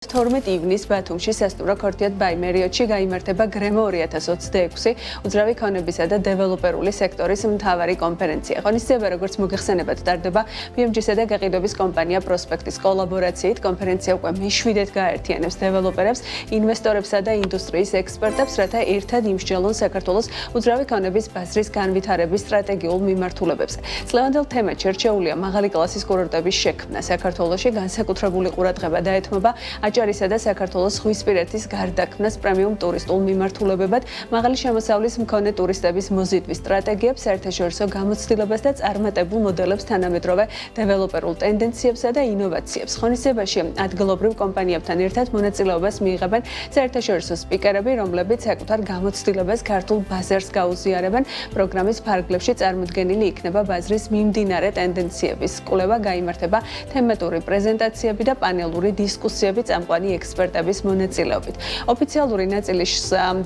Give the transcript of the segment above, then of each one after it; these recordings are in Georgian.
12 ივნის ბათუმში სასტუმრო ქორთიათ ბაი მერიოტში გაიმართება გრემო 2026 უძრავი ქონებისა და დეველოპერული სექტორის მთავარი კონფერენცია. ღონისძიება როგორც მოგეხსენებათ ტარდება BMG-სა და გაყიდვების კომპანია პროსპექტის კოლაბორაციით. კონფერენცია უკვე მე-7-ად გააერთიანებს დეველოპერებს, ინვესტორებსა და ინდუსტრიის ექსპერტებს, რათა ერთად იმსჯელონ საქართველოს უძრავი ქონების ბაზრის განვითარების სტრატეგიულ მიმართულებებზე. წლევანდელ თემად შერჩეულია მაღალი კლასის კურორტების შექმნა. საქართველოში განსაკუთრებული ყურადღება დაეთმობა აჭარისა და საქართველოს ზღვისპირეთის გარდაქმნას პრემიუმ ტურისტულ მიმართულებებად, მაღალი შემოსავლის მქონე ტურისტების მოზიდვის სტრატეგიებს, საერთაშორისო გამოცდილებას და წარმატებულ მოდელებს, თანამედროვე დეველოპერულ ტენდენციებსა და ინოვაციებს. ღონისძიებაში ადგილობრივ კომპანიებთან ერთად მონაწილეობას მიიღებენ საერთაშორისო სპიკერები, რომლებიც საკუთარ გამოცდილებას ქართულ ბაზარს გაუზიარებენ. პროგრამის ფარგლებში წარმოდგენილი იქნება ბაზრის მიმდინარე ტენდენციების კვლევა, გაიმართება თემატური პრეზენტაციები და პანელური დისკუსიები წამყვანი ექსპერტების მონაწილეობით. ოფიციალური ნაწილის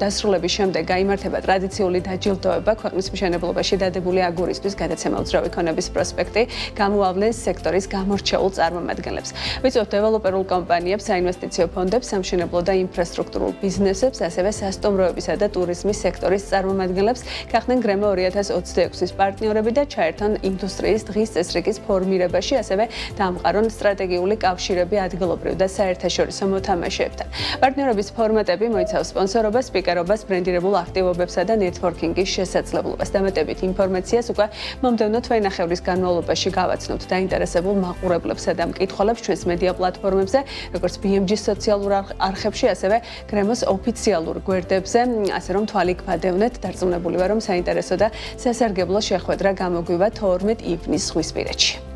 დასრულების შემდეგ გაიმართება ტრადიციული დაჯილდოება ქვეყნის მშენებლობაში დადებული აგურისთვის გადაცემა უძრავი ქონების პროსპექტი გამოავლენს სექტორის გამორჩეულ წარმომადგენლებს. ვიწვევთ დეველოპერულ კომპანიებს, საინვესტიციო ფონდებს, სამშენებლო და ინფრასტრუქტურულ ბიზნესებს, ასევე სასტუმროებისა და ტურიზმის სექტორის წარმომადგენლებს, გახდნენ გრემო 2026-ის პარტნიორები და ჩაერთონ ინდუსტრიის დღის წესრიგის ფორმირებაში, ასევე დაამყარონ სტრატეგიული კავშირები ადგილობრივ და საერთაშორისო მოთამაშეებთან. პარტნიორობის ფორმატები მოიცავს სპონსორობას, სპიკერობას, ბრენდირებულ აქტივობებსა და ნეტვორკინგის შესაძლებლობას. დამატებით ინფორმაციას უკვე მომდევნო თვენახევრის განმავლობაში გავაცნობთ დაინტერესებულ მაყურებლებსა და მკითხველებს ჩვენს მედია პლატფორმებზე, როგორც BMG-ის სოციალურ არხებში, ასევე გრემოს ოფიციალურ გვერდებზე, ასე რომ თვალი გვადევნეთ. დარწმუნებული ვარ, რომ საინტერესო და სასარგებლო შეხვედრა გამოგვივა 12 ივნის ზღვისპირეთში.